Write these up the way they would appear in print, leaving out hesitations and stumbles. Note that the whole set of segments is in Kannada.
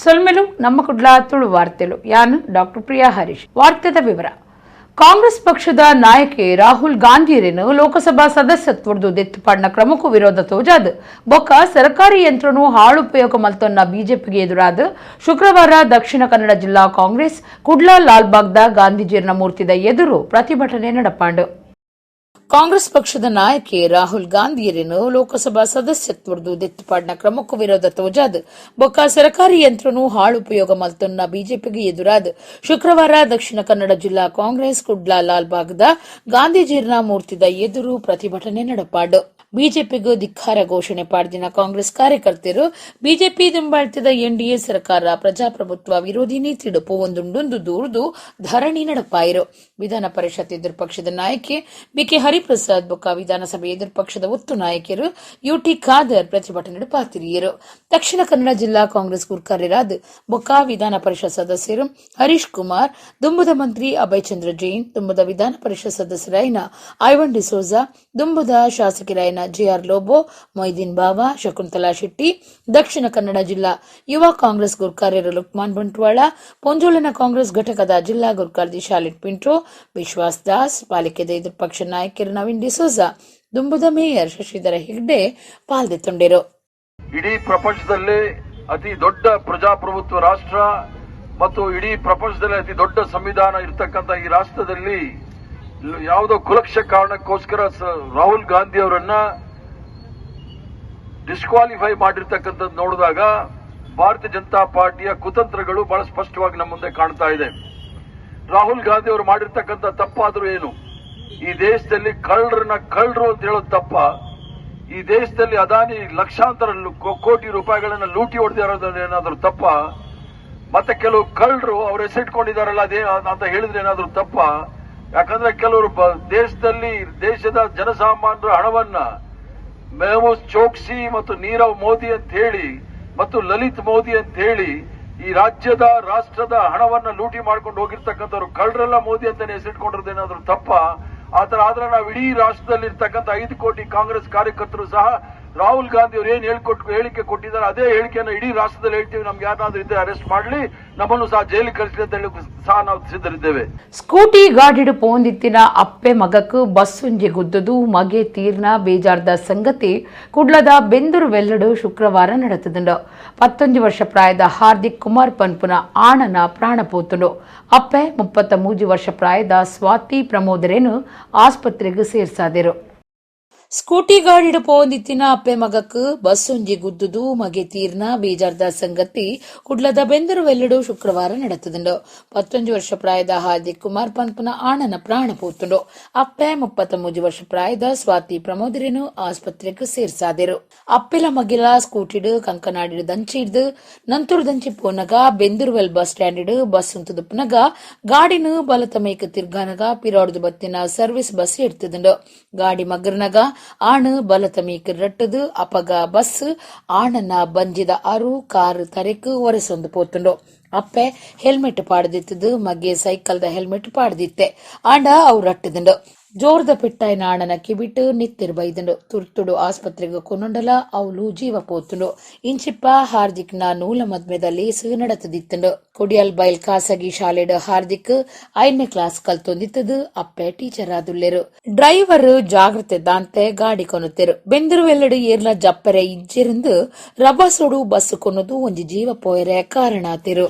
ಸೊಲ್ಮೆಲು ನಮ್ಮ ಕುಡ್ಲ ತುಳು ವಾರ್ತೆಲು ಯಾನು ಡಾಕ್ಟರ್ ಪ್ರಿಯಾ ಹರೀಶ್. ವಾರ್ತೆದ ವಿವರ. ಕಾಂಗ್ರೆಸ್ ಪಕ್ಷದ ನಾಯಕಿ ರಾಹುಲ್ ಗಾಂಧಿಯರನ್ನು ಲೋಕಸಭಾ ಸದಸ್ಯತ್ವದ ದೆತ್ತುಪಾಡಿನ ಕ್ರಮಕ್ಕೂ ವಿರೋಧ ತೋಜಾದ ಬೊಕ್ಕ ಸರ್ಕಾರಿ ಯಂತ್ರನು ಹಾಳುಪಯೋಗ ಮಲ್ತೊನ್ನ ಬಿಜೆಪಿಗೆ ಎದುರಾದ ಶುಕ್ರವಾರ ದಕ್ಷಿಣ ಕನ್ನಡ ಜಿಲ್ಲಾ ಕಾಂಗ್ರೆಸ್ ಕುಡ್ಲ ಲಾಲ್ಬಾಗ್ದ ಗಾಂಧೀಜಿಯರ್ನ ಮೂರ್ತಿದ ಎದುರು ಪ್ರತಿಭಟನೆ ನಡಪಾಂಡು. ಕಾಂಗ್ರೆಸ್ ಪಕ್ಷದ ನಾಯಕಿ ರಾಹುಲ್ ಗಾಂಧಿಯರನ್ನು ಲೋಕಸಭಾ ಸದಸ್ಯತ್ವದ ದೆತ್ತುಪಾಡಿನ ಕ್ರಮಕ್ಕೂ ವಿರೋಧ ತೋಜಾದ ಬೊಕ್ಕ ಸರ್ಕಾರಿ ಯಂತ್ರನು ಹಾಳುಪಯೋಗ ಮಲ್ತೊನ್ನ ಬಿಜೆಪಿಗೆ ಎದುರಾದ ಶುಕ್ರವಾರ ದಕ್ಷಿಣ ಕನ್ನಡ ಜಿಲ್ಲಾ ಕಾಂಗ್ರೆಸ್ ಕುಡ್ಲ ಲಾಲ್ಬಾಗ್ದ ಗಾಂಧೀಜಿಯರ್ನ ಮೂರ್ತಿದ ಎದುರು ಪ್ರತಿಭಟನೆ ನಡಪಾಡು. ಬಿಜೆಪಿಗೂ ಧಿಕ್ಕಾರ ಘೋಷಣೆ ಪಾಡಿನ ಕಾಂಗ್ರೆಸ್ ಕಾರ್ಯಕರ್ತರು ಬಿಜೆಪಿ ದುಂಬಾಳ್ತಿದ ಎನ್ಡಿಎ ಸರ್ಕಾರ ಪ್ರಜಾಪ್ರಭುತ್ವ ವಿರೋಧಿ ನೀತಿ ಒಂದುಂಡೊಂದು ದೂರದು ಧರಣಿ ನಡಪಾಯಿರು. ವಿಧಾನ ಪರಿಷತ್ ಎದುರು ಪಕ್ಷದ ನಾಯಕಿ ಬಿಕೆ ಹರಿಪ್ರಸಾದ್ ಬೊಕ್ಕ ವಿಧಾನಸಭೆ ಎದುರು ಪಕ್ಷದ ಒತ್ತು ನಾಯಕರು ಯುಟಿ ಖಾದರ್ ಪ್ರತಿಭಟನೆ ನಡಪಾತಿರಿಯರು. ದಕ್ಷಿಣ ಕನ್ನಡ ಜಿಲ್ಲಾ ಕಾಂಗ್ರೆಸ್ ಗುರ್ಕಾರ್ಯರಾದ ಬೊಕ್ಕ ವಿಧಾನ ಪರಿಷತ್ ಸದಸ್ಯರು ಹರೀಶ್ ಕುಮಾರ್, ದುಂಬುದ ಮಂತ್ರಿ ಅಭಯ್ ಚಂದ್ರ ಜೈನ್, ದುಂಬುದ ವಿಧಾನ ಪರಿಷತ್ ಸದಸ್ಯರಾಯಿನ ಐವನ್ ಡಿಸೋಜಾ, ದುಂಬುದ ಶಾಸಕರಾಯಿನ ಜೆಆರ್ ಲೋಬೋ, ಮೊಯ್ದೀನ್ ಬಾವಾ, ಶಕುಂತಲಾ ಶೆಟ್ಟಿ, ದಕ್ಷಿಣ ಕನ್ನಡ ಜಿಲ್ಲಾ ಯುವ ಕಾಂಗ್ರೆಸ್ ಗುರ್ಕಾರ್ಯರು ಲುಕ್ಮಾನ್ ಬಂಟ್ವಾಳ, ಪೊಂಜೋಲನ ಕಾಂಗ್ರೆಸ್ ಘಟಕದ ಜಿಲ್ಲಾ ಗುರ್ಕಾರ್ದಿ ಶಾಲಿಟ್ ಪಿಂಟ್ರೋ, ವಿಶ್ವಾಸ್ ದಾಸ್, ಪಾಲಿಕೆದ ಎದುರು ಪಕ್ಷ ನಾಯಕರು ನವೀನ್ ಡಿಸೋಜಾ, ದುಂಬುದ ಮೇಯರ್ ಶಶಿಧರ ಹೆಗ್ಡೆ ಪಾಲ್ಗೊಳ್ಳುತ್ತಿದ್ದರು. ಇಡೀ ಪ್ರಪಂಚದಲ್ಲಿ ಅತಿ ದೊಡ್ಡ ಪ್ರಜಾಪ್ರಭುತ್ವ ರಾಷ್ಟ್ರ ಮತ್ತು ಇಡೀ ಪ್ರಪಂಚದಲ್ಲಿ ಅತಿ ದೊಡ್ಡ ಸಂವಿಧಾನ ಇರತಕ್ಕಂತ ಈ ರಾಷ್ಟ್ರದಲ್ಲಿ ಯಾವುದೋ ಕುಲಕ್ಷ ಕಾರಣಕ್ಕೋಸ್ಕರ ರಾಹುಲ್ ಗಾಂಧಿ ಅವರನ್ನ ಡಿಸ್ಕ್ವಾಲಿಫೈ ಮಾಡಿರ್ತಕ್ಕಂಥದ್ದು ನೋಡಿದಾಗ ಭಾರತೀಯ ಜನತಾ ಪಾರ್ಟಿಯ ಕುತಂತ್ರಗಳು ಬಹಳ ಸ್ಪಷ್ಟವಾಗಿ ನಮ್ಮ ಮುಂದೆ ಕಾಣ್ತಾ ಇದೆ. ರಾಹುಲ್ ಗಾಂಧಿ ಅವರು ಮಾಡಿರ್ತಕ್ಕಂಥ ತಪ್ಪಾದ್ರೂ ಏನು? ಈ ದೇಶದಲ್ಲಿ ಕಳ್ಳರು ಅಂತ ಹೇಳೋದು ತಪ್ಪ? ಈ ದೇಶದಲ್ಲಿ ಅದಾನಿ ಲಕ್ಷಾಂತರ ಕೋಟಿ ರೂಪಾಯಿಗಳನ್ನ ಲೂಟಿ ಹೊಡೆದಿರೋದು ಏನಾದ್ರೂ ತಪ್ಪ? ಮತ್ತೆ ಕೆಲವು ಕಳ್ಳರು ಅವ್ರ ಹೆಸರಿಟ್ಕೊಂಡಿದಾರಲ್ಲ ಅದೇ ಅಂತ ಹೇಳಿದ್ರೆ ಏನಾದ್ರೂ ತಪ್ಪ? ಯಾಕಂದ್ರೆ ಕೆಲವರು ದೇಶದ ಜನಸಾಮಾನ್ಯರ ಹಣವನ್ನ ಮೆಹಮೂದ್ ಚೋಕ್ಸಿ ಮತ್ತು ನೀರವ್ ಮೋದಿ ಅಂತ ಹೇಳಿ ಮತ್ತು ಲಲಿತ್ ಮೋದಿ ಅಂತ ಹೇಳಿ ಈ ರಾಷ್ಟ್ರದ ಹಣವನ್ನ ಲೂಟಿ ಮಾಡ್ಕೊಂಡು ಹೋಗಿರ್ತಕ್ಕಂಥವ್ರು ಕಳ್ಳರೆಲ್ಲ ಮೋದಿ ಅಂತಾನೆ ಹೆಸರಿಟ್ಕೊಂಡಿರೋದು ಏನಾದ್ರು ತಪ್ಪ? ಆತರ ಆದ್ರೆ ನಾವು ಇಡೀ ರಾಷ್ಟ್ರದಲ್ಲಿ ಇರ್ತಕ್ಕಂಥ 5 ಕೋಟಿ ಕಾಂಗ್ರೆಸ್ ಕಾರ್ಯಕರ್ತರು ಸಹ ರಾಹುಲ್ ಗಾಂಧಿ ಅವರು ಏನ್ ಹೇಳಿಕೆ ಕೊಟ್ಟಿದ್ದಾರೆ ಅದೇ ಹೇಳಿಕೆಯನ್ನು ಇಡೀ ರಾಷ್ಟ್ರದಲ್ಲಿ ಹೇಳ್ತೀವಿ. ನಮ್ಗೆ ಯಾರಾದ್ರೂ ಇದ್ರೆ ಅರೆಸ್ಟ್ ಮಾಡಲಿ, ನಮ್ಮನ್ನು ಸಹ ಜೈಲಿಗೆ ಕಳಿಸಲಿ ಅಂತ ಹೇಳಿ ಸಹ ನಾವು ಸಿದ್ಧರಿದ್ದೇವೆ. ಸ್ಕೂಟಿ ಗಾಡಿಡು ಪೋಂದಿತ್ತಿನ ಅಪ್ಪೆ ಮಗಕ್ಕೆ ಬಸ್ಸುಂಜೆ ಗುದ್ದದು ಮಗೆ ತೀರ್ನ ಬೇಜಾರ್ದ ಸಂಗತಿ ಕುಡ್ಲದ ಬೆಂದೂರು ವೆಲ್ಲಡು ಶುಕ್ರವಾರ ನಡೆತದುಂಡು. 19 ವರ್ಷ ಪ್ರಾಯದ ಹಾರ್ದಿಕ್ ಕುಮಾರ್ ಪನ್ಪುನ ಆಣನ ಪ್ರಾಣ ಪೋತುಂಡು. ಅಪ್ಪೆ 33 ವರ್ಷ ಪ್ರಾಯದ ಸ್ವಾತಿ ಪ್ರಮೋದರೇನು ಆಸ್ಪತ್ರೆಗೆ ಸೇರ್ಸಾದರು. ಸ್ಕೂಟಿ ಗಾಡಿಡು ಪೋಂದಿತ್ತಿನ ಅಪ್ಪೆ ಮಗಕ್ಕೆ ಬಸ್ಸೊಂಜಿ ಗುದ್ದುದು ಮಗೆ ತೀರ್ನ ಬೇಜಾರ್ದ ಸಂಗತಿ ಕುಡ್ಲದ ಬೆಂದೂರು ವೆಲ್ಲಡು ಶುಕ್ರವಾರ ನಡೆತದುಂಡು. 19 ವರ್ಷ ಪ್ರಾಯದ ಹಾರ್ದಿಕ್ ಕುಮಾರ್ ಪನ್ಪುನ ಆಣನ ಪ್ರಾಣ ಪೋತುಂಡು. ಅಪ್ಪೆ 33 ವರ್ಷ ಪ್ರಾಯದ ಸ್ವಾತಿ ಪ್ರಮೋದರೇನು ಆಸ್ಪತ್ರೆಗೆ ಸೇರ್ಸಾದರು. ಅಪ್ಪೆಲ ಮಗಿಲ ಸ್ಕೂಟಿಡು ಕಂಕನಾಡಿಡು ದಂಚಿ ಹಿಡ್ದು ನಂತೂರು ದಂಚಿ ಪೋನಗ Bendoor well bus stand bus ಉಂತುದುಪ್ಪನಗ ಗಾಡಿನು ಬಲತ ಮೇಕ ತಿರ್ಗಾನಗ ಪಿರಾಡ್ದು ಬತ್ತಿನ ಸರ್ವಿಸ್ ಬಸ್ ಎಡ್ತದುಂಡು. ಗಾಡಿ ಮಗ್ಗರ್ನಗ ಆಣು ಬಲತ ಮೀಕ್ ರಟ್ಟದು ಅಪಗ ಬಸ್ ಆಣನ ಬಂಜಿದ ಅರು ಕಾರು ತರೆಕ್ ಒರೆಸೊಂದು ಪೋತುಂಡು. ಅಪ್ಪೆ ಹೆಲ್ಮೆಟ್ ಪಾಡ್ದಿತ್ತದು ಮಗೆ ಸೈಕಲ್ದ ಹೆಲ್ಮೆಟ್ ಪಾಡ್ದಿತ್ತೆ ಆಂಡ ಅವು ರಟ್ಟದುಂಡು. ಜೋರ್ದ ಪಿಟ್ಟಾಯಿನ ಆಣನ ಕಿಬಿಟ್ಟು ನಿತ್ತಿರು ಬೈದುಂಡು. ತುರ್ತುಡು ಆಸ್ಪತ್ರೆಗೆ ಕೊನೊಂಡಲ ಅವಳು ಜೀವ ಪೋತುಂಡು. ಇಂಚಿಪ್ಪ ಹಾರ್ದಿಕ್ನ ನೂಲ ಮದ್ಮೆದ ಲೇಸು ನಡತದಿತ್ತುಂಡು. ಕೊಡಿಯಲ್ ಬೈಲ್ ಖಾಸಗಿ ಶಾಲೆಡ್ ಹಾರ್ದಿಕ್ 5ನೇ ಕ್ಲಾಸ್ ಕಲ್ತೊಂದಿತ್ತದು. ಅಪ್ಪೆ ಟೀಚರ್ ಆದುಲ್ಲೆರು. ಡ್ರೈವರ್ ಜಾಗ್ರತೆ ದಾಂತೆ ಗಾಡಿ ಕೊನುತ್ತೆರು. ಬೆಂದೂರು ವೆಲ್ಲಡು ಏರ್ಲ ಜಪ್ಪರೆ ಇಜ್ಜಿರಂದು ರಬಸೋಡು ಬಸ್ ಕೊನದು ಒಂಜಿ ಜೀವ ಪೋಯರೆ ಕಾರಣ ಆತಿರು.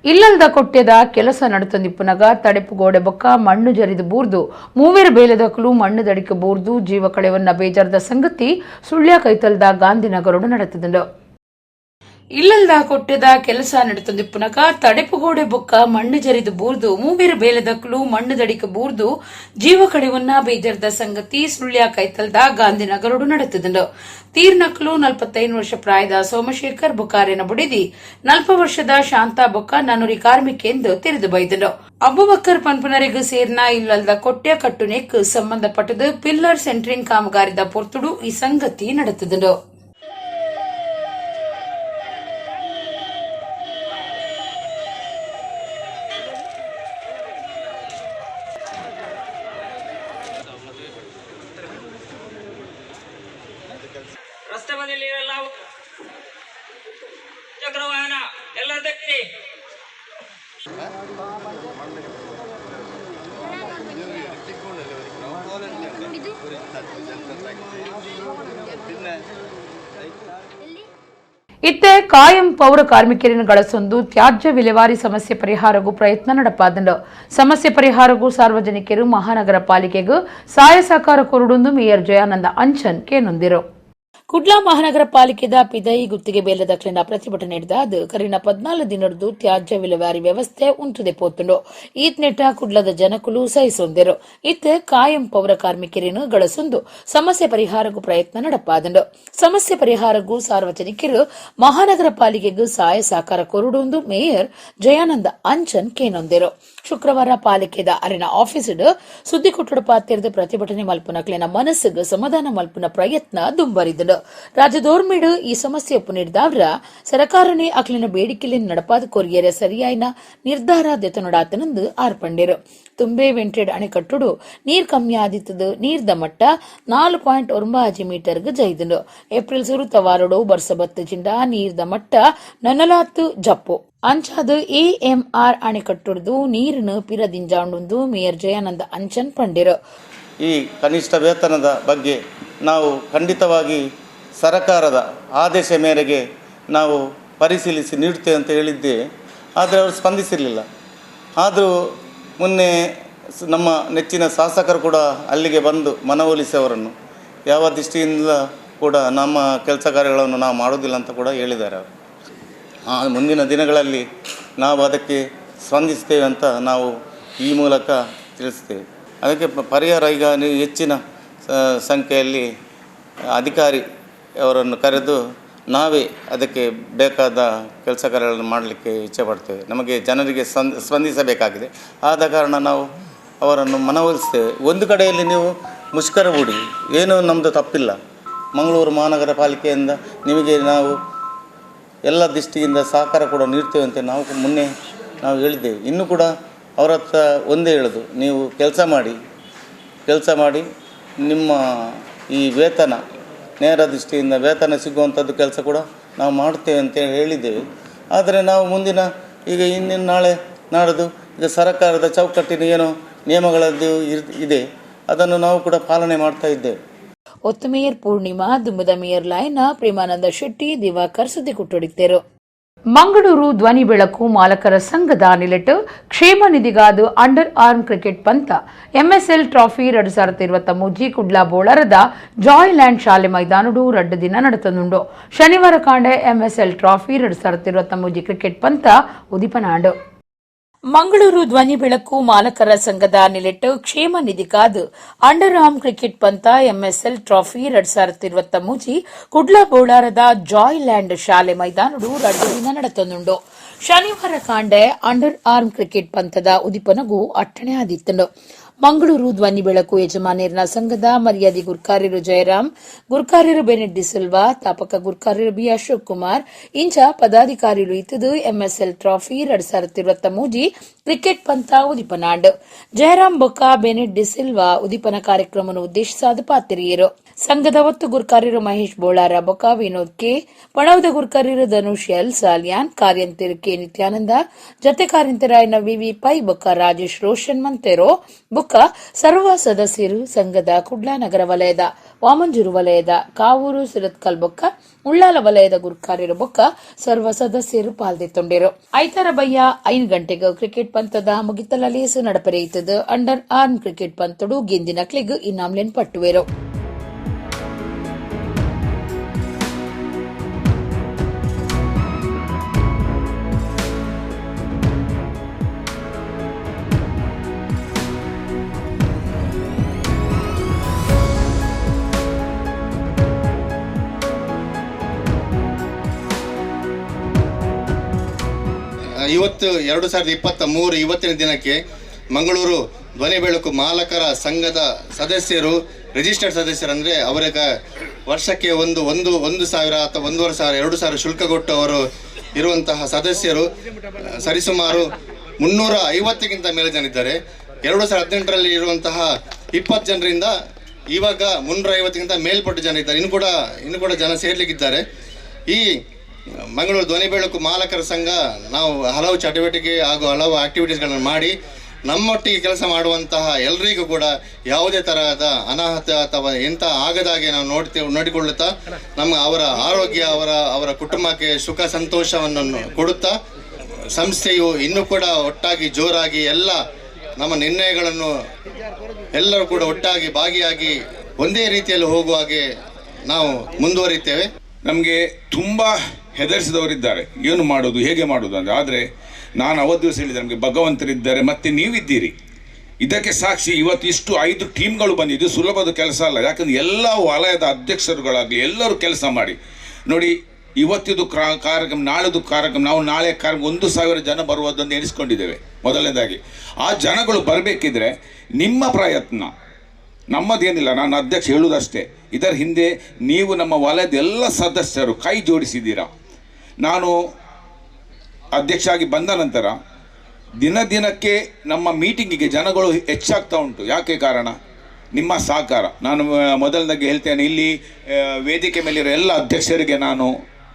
ಇಲ್ಲಲ್ದ ಕೊಟ್ಟೆದ ಕೆಲಸ ನಡತಂದಿಪ್ಪುನಗ ತಡೆಪುಗೋಡೆ ಬೊಕ್ಕ ಮಣ್ಣು ಜರಿದು ಬೂರ್ದು ಮೂವೇರು ಬೇಲೆದಕ್ಕಲು ಮಣ್ಣು ದಡಿಕೆ ಬೂರ್ದು ಜೀವ ಕಳೆವನ್ನ ಬೇಜಾರ್ದ ಸಂಗತಿ ಸುಳ್ಯ ಕೈತಲ್ದ ಗಾಂಧಿನಗರೋಡು ನಡೆತದುಂಡು. ಇಲ್ಲಲ್ದ ಕೊಟ್ಟೆದ ಕೆಲಸ ನಡತಂದಿಪ್ಪುನಗ ತಡೆಪುಗೋಡೆ ಬೊಕ್ಕ ಮಣ್ಣು ಜರಿದು ಬೂರ್ದು ಮೂವೇರು ಬೇಲೆದಕ್ಕಲು ಮಣ್ಣು ದಡಿಕೆ ಬೂರ್ದು ಜೀವ ಕಳೆವನ್ನ ಬೇಜಾರ್ದ ಸಂಗತಿ ಸುಳ್ಯ ಕೈತಲ್ದ ಗಾಂಧಿನಗರೋಡು ನಡೆತದುಂಡು. ತೀರ್ನಕ್ಲು 45 ವರ್ಷ ಪ್ರಾಯದ ಸೋಮಶೇಖರ್ ಬುಕಾರೆನ ಬುಡಿದಿ 40 ವರ್ಷದ ಶಾಂತಾ ಬೊಕ್ಕ ನನುರಿ ಕಾರ್ಮಿಕೆಂದು ತಿರಿದು ಬೈದನು. ಅಬುಬಕ್ಕರ್ ಪನ್ಪುನರಿಗೂ ಸೇರ್ನ ಇಲ್ಲಲ್ದ ಕೊಟ್ಟೆ ಕಟ್ಟುನೆಕ್ ಸಂಬಂಧಪಟ್ಟದು ಪಿಲ್ಲರ್ ಸೆಂಟ್ರಿಂಗ್ ಕಾಮಗಾರಿದ ಪೊರ್ತುಡು ಈ ಸಂಗತಿ ನಡೆತದುಂಡು. ವಾಸ್ತವದಲ್ಲಿ ಇವೆಲ್ಲ ಚಕ್ರವಾಹನ ಎಲ್ಲ ತೆಗೆದಿ ಇತ್ತೆ ಕಾಯಂ ಪೌರ ಕಾರ್ಮಿಕರಿನ ಗಳಸೊಂದು ತ್ಯಾಜ್ಯ ವಿಲೇವಾರಿ ಸಮಸ್ಯೆ ಪರಿಹಾರಗೂ ಪ್ರಯತ್ನ ನಡಪಾದಂಡ ಸಮಸ್ಯೆ ಪರಿಹಾರಗೂ ಸಾರ್ವಜನಿಕರು ಮಹಾನಗರ ಪಾಲಿಕೆಗೂ ಸಹಾಯ ಸಹಕಾರ ಕೊರಡುಂದು ಮೇಯರ್ ಜಯಾನಂದ ಅಂಚನ್ ಕೇನೊಂದಿರು ಕುಡ್ಲ ಮಹಾನಗರ ಪಾಲಿಕೆದ ಪಿದೈ ಗುತ್ತಿಗೆ ಬೇಲೆ ದಕ್ಲಿನ ಪ್ರತಿಭಟನೆ ನಡೆದ ಕರಿನ 14 ದಿನದ್ದು ತ್ಯಾಜ್ಯ ವಿಲೇವಾರಿ ವ್ಯವಸ್ಥೆ ಉಂಟುದೆ ಪೋತುಂಡು ಈತ್ ನೆಟ್ಟ ಕುಡ್ಲದ ಜನಕುಲು ಸಹಿಸೊಂದಿರು ಇತ್ತೆ ಕಾಯಂ ಪೌರ ಕಾರ್ಮಿಕರಿನ ಗಳಸೊಂದು ಸಮಸ್ಯೆ ಪರಿಹಾರಗೂ ಪ್ರಯತ್ನ ನಡಪಾದಂಡು ಸಮಸ್ಯೆ ಪರಿಹಾರಗೂ ಸಾರ್ವಜನಿಕರು ಮಹಾನಗರ ಪಾಲಿಕೆಗೂ ಸಹಾಯ ಸಹಕಾರ ಕೊರಡುಂದು ಮೇಯರ್ ಜಯಾನಂದ ಅಂಚನ್ ಕೇನೊಂದಿರು ಶುಕ್ರವಾರ ಪಾಲಿಕೆದ ಅರಿನ ಆಫೀಸ್ ಸುದ್ದಿ ಕೊಟ್ಟಡ ಪಾತ್ರದ ಪ್ರತಿಭಟನೆ ಮಲ್ಪುನಕ್ಲಿನ ಮನಸ್ಸಿಗೆ ಸಮಾಧಾನ ಮಲ್ಪುನ ಪ್ರಯತ್ನ ದುಂಬರಿದಳು ರಾಜ್ಯದೋರ್ಮಿಡು ಈ ಸಮಸ್ಯೆ ಒಪ್ಪುನಿಡ್ದಾವ್ರ ಸರಕಾರನೇ ಅಕ್ಲಿನ ಬೇಡಿಕೆಲಿ ನಡಪಾದ ಕೊರಿಯರ ಸರಿಯಾಯಿನ ನಿರ್ಧಾರ ದೆತನೊಡಾತನಂದು ಆರ್ಪಂಡಿರು ತುಂಬೆ ವೆಂಟೆಡ್ ಅಣೆಕಟ್ಟುಡು ನೀರ್ ಕಮ್ಮಿ ಆದಿತ್ತದು ನೀರ್ದ ಮಟ್ಟ 4.9 ಮೀಟರ್ಗೆ ಜೈದನು ಏಪ್ರಿಲ್ ಸುರುತವಾರಡು ಬರ್ಸಬತ್ತು ಜಿಂಡ ನೀರ್ದ ಮಟ್ಟ ನನಲಾತ್ತು ಜಪ್ಪು ಅಂಚಾದ ಎಎಂಆರ್ ಅಣೆಕಟ್ಟುಡ್ದು ನೀರಿನ ಪಿರದಿಂಜಾಂಡು ಮೇಯರ್ ಜಯಾನಂದ ಅಂಚನ್ ಪಂಡಿರು ಈ ಕನಿಷ್ಠ ವೇತನದ ಬಗ್ಗೆ ನಾವು ಖಂಡಿತವಾಗಿ ಸರಕಾರದ ಆದೇಶ ಮೇರೆಗೆ ನಾವು ಪರಿಶೀಲಿಸಿ ನೀಡುತ್ತೇವೆ ಅಂತ ಹೇಳಿದ್ದೆ. ಆದರೆ ಅವರು ಸ್ಪಂದಿಸಿರಲಿಲ್ಲ. ಆದರೂ ಮೊನ್ನೆ ನಮ್ಮ ನೆಚ್ಚಿನ ಶಾಸಕರು ಕೂಡ ಅಲ್ಲಿಗೆ ಬಂದು ಮನವೊಲಿಸಿ ಅವರನ್ನು ಯಾವ ದೃಷ್ಟಿಯಿಂದ ಕೂಡ ನಮ್ಮ ಕೆಲಸ ಕಾರ್ಯಗಳನ್ನು ನಾವು ಮಾಡೋದಿಲ್ಲ ಅಂತ ಕೂಡ ಹೇಳಿದ್ದಾರೆ ಅವರು. ಮುಂದಿನ ದಿನಗಳಲ್ಲಿ ನಾವು ಅದಕ್ಕೆ ಸ್ಪಂದಿಸ್ತೇವೆ ಅಂತ ನಾವು ಈ ಮೂಲಕ ತಿಳಿಸ್ತೇವೆ. ಅದಕ್ಕೆ ಪರಿಹಾರ ಈಗ ನೀವು ಹೆಚ್ಚಿನ ಸಂಖ್ಯೆಯಲ್ಲಿ ಅಧಿಕಾರಿ ಅವರನ್ನು ಕರೆದು ನಾವೇ ಅದಕ್ಕೆ ಬೇಕಾದ ಕೆಲಸ ಕಾರ್ಯಗಳನ್ನು ಮಾಡಲಿಕ್ಕೆ ಇಚ್ಛೆ ಪಡ್ತೇವೆ. ನಮಗೆ ಜನರಿಗೆ ಸ್ಪಂದಿಸಬೇಕಾಗಿದೆ. ಆದ ಕಾರಣ ನಾವು ಅವರನ್ನು ಮನವೊಲಿಸ್ತೇವೆ. ಒಂದು ಕಡೆಯಲ್ಲಿ ನೀವು ಮುಷ್ಕರ ಹೂಡಿ, ಏನೂ ನಮ್ಮದು ತಪ್ಪಿಲ್ಲ. ಮಂಗಳೂರು ಮಹಾನಗರ ಪಾಲಿಕೆಯಿಂದ ನಿಮಗೆ ನಾವು ಎಲ್ಲ ದೃಷ್ಟಿಯಿಂದ ಸಹಕಾರ ಕೂಡ ನೀಡ್ತೇವೆ ಅಂತ ನಾವು ಹೇಳಿದ್ದೇವೆ. ಇನ್ನೂ ಕೂಡ ಅವರ ಹತ್ರ ಒಂದೇ ಹೇಳೋದು, ನೀವು ಕೆಲಸ ಮಾಡಿ ನಿಮ್ಮ ಈ ವೇತನ ನೇರ ದೃಷ್ಟಿಯಿಂದ ವೇತನ ಸಿಗುವಂಥದ್ದು ಕೆಲಸ ಕೂಡ ನಾವು ಮಾಡ್ತೇವೆ ಅಂತೇಳಿ ಹೇಳಿದ್ದೇವೆ. ಆದರೆ ನಾವು ಮುಂದಿನ ಈಗ ಇನ್ನಿನ ನಾಳೆ ನಾಡದು ಈಗ ಸರ್ಕಾರದ ಚೌಕಟ್ಟಿನ ಏನೋ ನಿಯಮಗಳದ್ದು ಇದೆ, ಅದನ್ನು ನಾವು ಕೂಡ ಪಾಲನೆ ಮಾಡ್ತಾ ಇದ್ದೇವೆ. ಒತ್ತು ಮೇಯರ್ ಪೂರ್ಣಿಮಾ, ದುಂಬದ ಮೇಯರ್ ಲೈನ ಪ್ರೇಮಾನಂದ ಶೆಟ್ಟಿ, ದಿವಾಕರ್ ಸುದ್ದಿ ಕೊಟ್ಟೊಡಿತ್ತೇರು. ಮಂಗಳೂರು ಧ್ವನಿ ಬೆಳಕು ಮಾಲಕರ ಸಂಘದ ನಿಲೆಟ್ಟು ಕ್ಷೇಮ ನಿಧಿಗಾದು ಅಂಡರ್ ಆರ್ಮ್ ಕ್ರಿಕೆಟ್ ಪಂತ MSL trophy 2023 Kudla ಬೋಳರದ Joy land ಶಾಲೆ ಮೈದಾನಡು 2 ದಿನ ನಡೆತನುಂಡು. ಶನಿವಾರ ಕಾಂಡೆ ಎಂಎಸ್ಎಲ್ ಟ್ರಾಫಿ 2023 ಕ್ರಿಕೆಟ್ ಪಂತ ಉದಿಪನಾಡು. ಮಂಗಳೂರು ಧ್ವನಿ ಬೆಳಕು ಮಾಲಕರ ಸಂಘದ ನಿಲೆಟ್ಟು ಕ್ಷೇಮ ನಿಧಿಗಾದು ಅಂಡರ್ ಆರ್ಮ್ ಕ್ರಿಕೆಟ್ ಪಂತ MSL trophy 2023 Kudla ಬೋಳಾರದ Joy land ಶಾಲೆ ಮೈದಾನಡು 2 ದಿನ ನಡೆತನುಂಡು. ಶನಿವಾರ ಕಾಂಡೆ ಅಂಡರ್ ಆರ್ಮ್ ಕ್ರಿಕೆಟ್ ಪಂತದ ಉದಿಪನಗೂ ಅಟ್ಟಣೆ ಆದಿತ್ತನು. ಮಂಗಳೂರು ಧ್ವನಿ ಬೆಳಕು ಯಜಮಾನಿಯರ ಸಂಘದ ಮರ್ಯಾದಿ ಗುರ್ಕಾರ್ಯರು ಜಯರಾಮ್, ಗುರ್ಕಾರ್ಯರು ಬೆನೆಟ್ ಡಿಸಿಲ್ವಾ, ತಾಪಕ ಗುರ್ಕಾರ್ಯರು ಬಿ ಅಶೋಕ್ ಕುಮಾರ್ ಇಂಚ ಪದಾಧಿಕಾರಿಗಳು ಇತ್ತದು ಎಂಎಸ್ಎಲ್ ಟ್ರಾಫಿ 2023 ಕ್ರಿಕೆಟ್ ಪಂತ ಉದಿಪನಾಡ್. ಜಯರಾಮ್ ಬೊಕ್ಕ ಬೆನೆಟ್ ಡಿಸಿಲ್ವಾ ಉದಿಪನ ಕಾರ್ಯಕ್ರಮವನ್ನು ಉದ್ದೇಶಿಸಾದ ಪಾತಿರಿಯರು. ಸಂಘದ ಒತ್ತು ಗುರ್ಕಾರ್ಯರು ಮಹೇಶ್ ಬೋಳಾರ ಬೊಕ್ಕ ವಿನೋದ್ ಕೆ, ಪಣವದ ಗುರ್ಕಾರ್ಯರು ಧನುಷ್ ಎಲ್ ಸಾಲಿಯಾನ್, ಕಾರ್ಯಂತರ ಕೆ ನಿತ್ಯಾನಂದ, ಜತೆ ಕಾರ್ಯಂತರಾಯನ ವಿವಿ ಪೈ ಬೊಕ್ಕ ರಾಜೇಶ್ ರೋಷನ್ ಮಂತೆರೋ ಬೊಕ್ಕ ಸರ್ವ ಸದಸ್ಯರು ಸಂಘದ ಕುಡ್ಲ ನಗರ ವಲಯದ, ವಾಮಂಜೂರು ವಲಯದ, ಕಾವೂರು ಸಿರತ್ಕಲ್ ಬೊಕ್ಕ ಉಳ್ಳಾಲ ವಲಯದ ಗುರ್ಕಾರ್ಯರು ಬೊಕ್ಕ ಸರ್ವ ಸದಸ್ಯರು ಪಾಲ್ದೆತ್ತೊಂಡಿರು. ಐತಾರ ಬಯ್ಯ 5 ಗಂಟೆಗೆ ಕ್ರಿಕೆಟ್ ಪಂತದ ಮುಗಿತಲ ಲೇಸು ನಡಪರೆಯಿತದು. ಅಂಡರ್ ಆರ್ಮ್ ಕ್ರಿಕೆಟ್ ಪಂತಡು ಗೆಂದಿನ ಕ್ಲಿಗ್ ಇನ್ನಾಮ್ಲೆನ್ ಪಟ್ಟುವೆರು. ಇವತ್ತು 2023 ಇವತ್ತಿನ ದಿನಕ್ಕೆ ಮಂಗಳೂರು ಧ್ವನಿ ಬೆಳಕು ಮಾಲಕರ ಸಂಘದ ಸದಸ್ಯರು, ರಿಜಿಸ್ಟರ್ಡ್ ಸದಸ್ಯರು ಅಂದರೆ ಅವರಿಗೆ ವರ್ಷಕ್ಕೆ ಒಂದು 1,000 ಅಥವಾ 1,500 2,000 ಶುಲ್ಕ ಕೊಟ್ಟು ಅವರು ಇರುವಂತಹ ಸದಸ್ಯರು ಸರಿಸುಮಾರು 350ಕ್ಕಿಂತ ಮೇಲೆ ಜನ ಇದ್ದಾರೆ. 2018ರಲ್ಲಿ ಇರುವಂತಹ 20 ಜನರಿಂದ ಇವಾಗ 350ಕ್ಕಿಂತ ಮೇಲ್ಪಟ್ಟು ಜನ ಇದ್ದಾರೆ. ಇನ್ನು ಕೂಡ ಜನ ಸೇರ್ಲಿಕ್ಕಿದ್ದಾರೆ. ಈ ಮಂಗಳೂರು ಧ್ವನಿ ಬೆಳಕು ಮಾಲಕರ ಸಂಘ ನಾವು ಹಲವು ಚಟುವಟಿಕೆ ಹಾಗೂ ಹಲವು ಆಕ್ಟಿವಿಟೀಸ್ಗಳನ್ನು ಮಾಡಿ ನಮ್ಮೊಟ್ಟಿಗೆ ಕೆಲಸ ಮಾಡುವಂತಹ ಎಲ್ಲರಿಗೂ ಕೂಡ ಯಾವುದೇ ತರಹದ ಅನಾಹುತ ಅಥವಾ ಎಂಥ ಆಗದಾಗೆ ನಾವು ನೋಡಿಕೊಳ್ಳುತ್ತಾ ಅವರ ಆರೋಗ್ಯ ಅವರ ಕುಟುಂಬಕ್ಕೆ ಸುಖ ಸಂತೋಷವನ್ನು ಕೊಡುತ್ತಾ ಸಂಸ್ಥೆಯು ಇನ್ನೂ ಕೂಡ ಒಟ್ಟಾಗಿ ಜೋರಾಗಿ ಎಲ್ಲ ನಮ್ಮ ನಿರ್ಣಯಗಳನ್ನು ಎಲ್ಲರೂ ಕೂಡ ಒಟ್ಟಾಗಿ ಭಾಗಿಯಾಗಿ ಒಂದೇ ರೀತಿಯಲ್ಲಿ ಹೋಗುವ ಹಾಗೆ ನಾವು ಮುಂದುವರಿತೇವೆ. ನಮಗೆ ತುಂಬ ಹೆದರಿಸಿದವರಿದ್ದಾರೆ, ಏನು ಮಾಡೋದು ಹೇಗೆ ಮಾಡೋದು ಅಂದರೆ. ಆದರೆ ನಾನು ಅವತ್ತು ದಿವಸ ಹೇಳಿದೆ, ನಮಗೆ ಭಗವಂತರಿದ್ದಾರೆ ಮತ್ತು ನೀವಿದ್ದೀರಿ. ಇದಕ್ಕೆ ಸಾಕ್ಷಿ ಇವತ್ತು ಇಷ್ಟು 5 ಟೀಮ್ಗಳು ಬಂದಿದ್ದು ಸುಲಭದ ಕೆಲಸ ಅಲ್ಲ. ಯಾಕಂದರೆ ಎಲ್ಲ ವಲಯದ ಅಧ್ಯಕ್ಷರುಗಳಾಗಲಿ ಎಲ್ಲರೂ ಕೆಲಸ ಮಾಡಿ ನೋಡಿ. ಇವತ್ತಿದು ಕಾರ್ಯಕ್ರಮ, ನಾಳೆದು ಕಾರ್ಯಕ್ರಮ, ನಾವು ನಾಳೆ ಕಾರ್ಯಕ್ರಮ 1,000 ಜನ ಬರುವುದನ್ನು ಎಣಿಸ್ಕೊಂಡಿದ್ದೇವೆ. ಮೊದಲನೇದಾಗಿ ಆ ಜನಗಳು ಬರಬೇಕಿದ್ರೆ ನಿಮ್ಮ ಪ್ರಯತ್ನ, ನಮ್ಮದೇನಿಲ್ಲ. ನಾನು ಅಧ್ಯಕ್ಷ ಹೇಳುವುದಷ್ಟೇ. ಇದರ ಹಿಂದೆ ನೀವು ನಮ್ಮ ವಲಯದ ಎಲ್ಲ ಸದಸ್ಯರು ಕೈ ಜೋಡಿಸಿದ್ದೀರಾ. ನಾನು ಅಧ್ಯಕ್ಷ ಆಗಿ ಬಂದ ನಂತರ ದಿನಕ್ಕೆ ನಮ್ಮ ಮೀಟಿಂಗಿಗೆ ಜನಗಳು ಹೆಚ್ಚಾಗ್ತಾ ಉಂಟು. ಯಾಕೆ ಕಾರಣ? ನಿಮ್ಮ ಸಹಕಾರ. ನಾನು ಮೊದಲನೇದಾಗಿ ಹೇಳ್ತೇನೆ, ಇಲ್ಲಿ ವೇದಿಕೆ ಮೇಲಿರೋ ಎಲ್ಲ ಅಧ್ಯಕ್ಷರಿಗೆ ನಾನು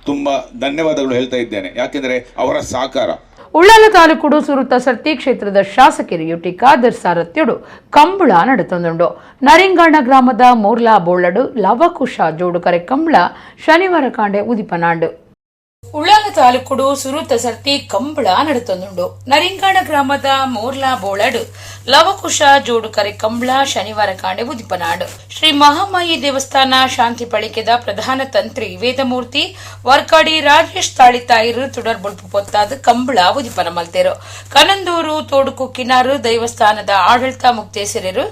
ತುಂಬ ಧನ್ಯವಾದಗಳು ಹೇಳ್ತಾ ಇದ್ದೇನೆ. ಯಾಕೆಂದರೆ ಅವರ ಸಹಕಾರ. ಉಳ್ಳಾಲ ತಾಲೂಕು ಸುರುತ ಸರ್ತಿ ಕ್ಷೇತ್ರದ ಶಾಸಕರು ಯುಟಿ ಖಾದರ್ ಸಾರಥ್ಯಡು ಕಂಬಳ ನಡೆತೊಂದುಂಡು. ನರಿಂಗಾಣ ಗ್ರಾಮದ ಮೋರ್ಲಾ ಬೋಳಡು ಲವಕುಶ ಜೋಡುಕರೆ ಕಂಬಳ ಶನಿವಾರ ಕಾಂಡೆ ಉದಿಪನಾಂಡು. ಉಳ್ಳಾಲ ತಾಲೂಕು ಸುರುತ ಸರ್ತಿ ಕಂಬಳ ನಡೆತೊಂದುಂಡು. ನರಿಂಗಾಣ ಗ್ರಾಮದ ಮೋರ್ಲಾ ಬೋಳಡು ಲವಕುಶ ಜೋಡುಕರೆ ಕಂಬಳ ಶನಿವಾರ ಕಾಂಡೆ ಉದಿಪನಾಡು. ಶ್ರೀ ಮಹಾಮಾಯಿ ದೇವಸ್ಥಾನ ಶಾಂತಿ ಪಳಿಕೆದ ಪ್ರಧಾನ ತಂತ್ರಿ ವೇದಮೂರ್ತಿ ವರ್ಕಾಡಿ ರಾಜೇಶ್ ತಾಳಿತಾಯಿರು ತುಡರ್ ಬುಳ್ಪು ಪೊತ್ತಾದ ಕಂಬಳ ಉದಿಪನ ಮಲ್ತೇರು. ಕನಂದೂರು ತೋಡುಕು ಕಿನಾರು ದೇವಸ್ಥಾನದ ಆಡಳಿತ ಮುಕ್ತೇಸರರು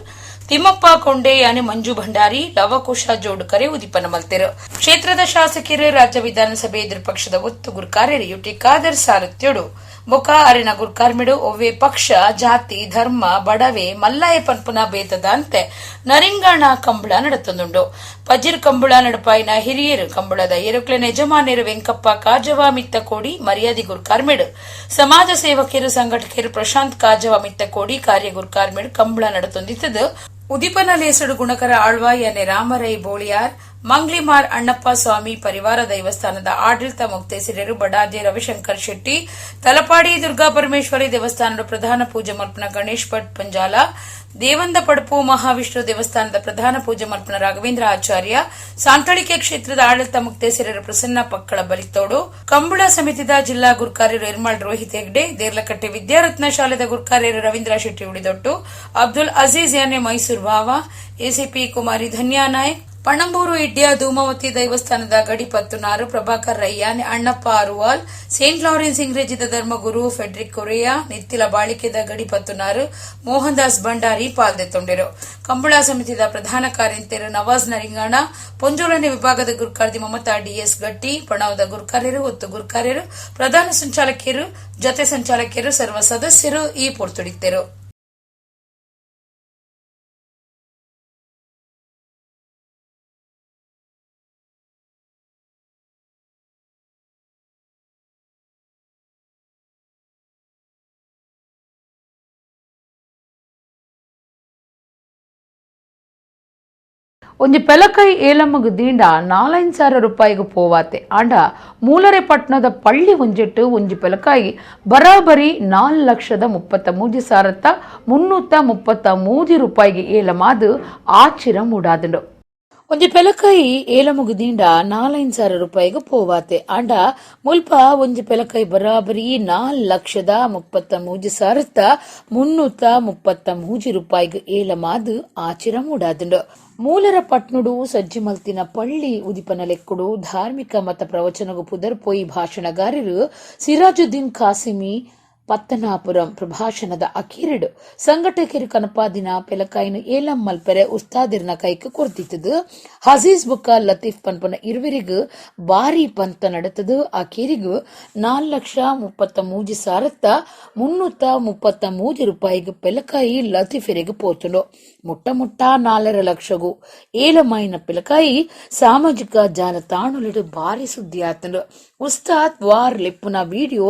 ತಿಮ್ಮಪ್ಪ ಕೊಂಡೆ ಯಾನೆ ಮಂಜು ಭಂಡಾರಿ ಲವಕುಶ ಜೋಡುಕರೆ ಉದಿಪನ ಮಲ್ತೇರು. ಕ್ಷೇತ್ರದ ಶಾಸಕರು ರಾಜ್ಯ ವಿಧಾನಸಭೆ ಎದುರುಪಕ್ಷದ ಒತ್ತು ಗುರ್ಕಾರ್ಯರು ಯುಟಿ ಖಾದರ್ ಸಾರಥ್ಯಡು ಬೊಕ ಅರಿನ ಗುರ್ಕಾರ್ಮಿಡು ಒವ್ವೆ ಪಕ್ಷ ಜಾತಿ ಧರ್ಮ ಬಡವೆ ಮಲ್ಲಾಯ ಪನ್ಪುನ ಬೇತದ ಅಂತೆ ನರಿಂಗಾಣ ಕಂಬಳ ನಡೆತೊಂದುಂಡು. ಪಜಿರ್ ಕಂಬಳ ನಡಪಾಯಿನ ಹಿರಿಯರು ಕಂಬಳದ ಏರುಕ್ಲೆನ ಯಜಮಾನ್ಯರು ವೆಂಕಪ್ಪ ಕಾಜವ ಮಿತ್ತಕೋಡಿ ಮರ್ಯಾದಿ ಗುರ್ಕಾರ್ಮಿಡು ಸಮಾಜ ಸೇವಕರು ಸಂಘಟಕರು ಪ್ರಶಾಂತ್ ಕಾಜವ ಮಿತ್ತಕೋಡಿ ಕಾರ್ಯ ಗುರ್ಕಾರ್ಮಿಡು ಕಂಬಳ ನಡೆತೊಂದಿತ್ತದು. ಉದಿಪನ ಲೇಸಡು ಗುಣಕರ ಆಳ್ವ ಯಾನೆ ರಾಮರೈ ಬೋಳಿಯಾರ್ ಮಂಗ್ಲಿಮಾರ್ ಅಣ್ಣಪ್ಪ ಸ್ವಾಮಿ ಪರಿವಾರ ದೇವಸ್ಥಾನದ ಆಡಳಿತ ಮುಕ್ತೇಸರರು ಬಡಾಜೆ ರವಿಶಂಕರ್ ಶೆಟ್ಟಿ ತಲಪಾಡಿ ದುರ್ಗಾ ಪರಮೇಶ್ವರಿ ದೇವಸ್ಥಾನದ ಪ್ರಧಾನ ಪೂಜೆ ಮಲ್ಪನ ಗಣೇಶ್ ಭಟ್ ಪಂಜಾಲ ದೇವಂದ ಪಡಪು ಮಹಾವಿಷ್ಣು ದೇವಸ್ಥಾನದ ಪ್ರಧಾನ ಪೂಜೆ ಮಲ್ಪನ ರಾಘವೇಂದ್ರ ಆಚಾರ್ಯ ಸಾಂತಳಿಕೆ ಕ್ಷೇತ್ರದ ಆಡಳಿತ ಮುಕ್ತೇಸರರು ಪ್ರಸನ್ನ ಪಕ್ಕಳ ಬಲಿತೋಡು ಕಂಬಳ ಸಮಿತಿದ ಜಿಲ್ಲಾ ಗುರ್ಕಾರ್ಯರು ಎರ್ಮಾಳ್ ರೋಹಿತ್ ಹೆಗ್ಡೆ ದೇರ್ಲಕಟ್ಟೆ ವಿದ್ಯಾರತ್ನ ಶಾಲೆದ ಗುರ್ಕಾರ್ಯರು ರವೀಂದ್ರ ಶೆಟ್ಟಿ ಉಳಿದೊಟ್ಟು ಅಬ್ದುಲ್ ಅಜೀಜ್ ಯಾನೆ ಮೈಸೂರು ಭಾವ ಎಸಿಪಿ ಕುಮಾರಿ ಧನ್ಯಾ ನಾಯ್ಕ್ ಪಣಂಬೂರು ಇಡ್ಯ ಧೂಮಾವತಿ ದೇವಸ್ಥಾನದ ಗಡಿಪತ್ತುನಾರು ಪ್ರಭಾಕರ್ ರಯ್ಯಾನೆ ಅಣ್ಣಪ್ಪ ಅರುವಾಲ್ ಸೇಂಟ್ ಲಾರೆನ್ಸ್ ಇಂಗ್ರೇಜಿದ ಧರ್ಮಗುರು ಫೆಡ್ರಿಕ್ ಕೊರೆಯಾ ನಿತ್ತಿಲ ಬಾಳಿಕೆದ ಗಡಿಪತ್ತುನಾರು ಮೋಹನ್ ದಾಸ್ ಭಂಡಾರಿ ಪಾಲ್ದೆತ್ತೊಂಡಿರು. ಕಂಬಳ ಸಮಿತಿದ ಪ್ರಧಾನ ಕಾರ್ಯಂತರು ನವಾಜ್ ನರಿಂಗಾಣ ಪೊಂಜೋಲನೆ ವಿಭಾಗದ ಗುರ್ಕಾರ್ದಿ ಮಮತಾ ಡಿಎಸ್ ಗಟ್ಟಿ ಪಣಾವದ ಗುರ್ಕಾರ್ಯರು ಒತ್ತು ಗುರ್ಕಾರ್ಯರು ಪ್ರಧಾನ ಸಂಚಾಲಕಿಯರು ಜೊತೆ ಸಂಚಾಲಕಿಯರು ಸರ್ವ ಸದಸ್ಯರು ಈ ಪೊರ್ತುಡಿತ್ತರು. ಒಂಜಿ ಪೆಲಕೈ ಏಲಮ್ಮಗು ದೀಂಡ 4,000 ರೂಪಾಯಿಗೂ ಪೋವಾತೆ ಆಂಡ ಮೂಲರೆ ಪಟ್ಟಣದ ಪಳ್ಳಿ ಒಂಜೆಟ್ಟು ಒಂಜಿ ಪೆಲಕಾಯಿ ಬರಾಬರಿ 4,33,333 ರೂಪಾಯಿಗೆ ಏಲಮಾದು ಆಚಿರ ಮೂಡಾದುಂಡು. ಒಂಜಿ ಪೆಲಕಾಯಿ ಏಲಮುಗು ದೀಂಡ 4,000 ರೂಪಾಯಿಗೂ ಪೋವಾತೆ ಆಂಡ ಮುಲ್ಪ ಒಂಜಿ ಪೆಲಕಾಯಿ ಬರಾಬರಿ 4,33,333 ರೂಪಾಯಿಗೆ ಏಲಮಾದು ಆಚಿರ ಮೂಡಾದುಂಡು. ಮೂಲರ ಪಟ್ನುಡು ಸಜ್ಜಿ ಮಲ್ತಿನ ಪಳ್ಳಿ ಉದಿಪನ ಲೆಕ್ಕುಡು ಧಾರ್ಮಿಕ ಮತ ಪ್ರವಚನಗೂ ಪುದರ್ಪೋಯಿ ಭಾಷಣಗಾರರು ಸಿರಾಜುದ್ದೀನ್ ಕಾಸಿಮಿ ಪತ್ತನಾಪುರಂ ಪ್ರಭಾಷಣದ ಅಖೀರಡು ಸಂಘಟಕರು ಕನಪಾದಿನ ಪೆಲಕಾಯಿನ ಏಲಂ ಮಲ್ಪೆರೆ ಉಸ್ತಾದಿರ್ನ ಕೈಕ್ ಕೊರ್ತಿತ್ತದು. ಹಜೀಜ್ ಬುಕ್ಕ ಲತೀಫ್ ಪನ್ಪನ ಇರುವರಿಗೂ ಬಾರಿ ಪಂತ ನಡೆತದು. ಅಖೀರಿಗೂ 4,33,333 ರೂಪಾಯಿಗೂ ಪೆಲಕಾಯಿ ಲತೀಫೆರೆಗೂ ಪೋತುಂಡು. ಮುಟ್ಟ 4 ಲಕ್ಷಗೂ ಏಲಮಾಯಿನ ಪೆಲಕಾಯಿ ಸಾಮಾಜಿಕ ಜಾಲತಾಣುಲಿಡು ಬಾರಿ ಸುದ್ದಿ ಆತುಂಡು. ಉಸ್ತಾದ್ ವಾರ್ ಲೆಪ್ಪುನ ವಿಡಿಯೋ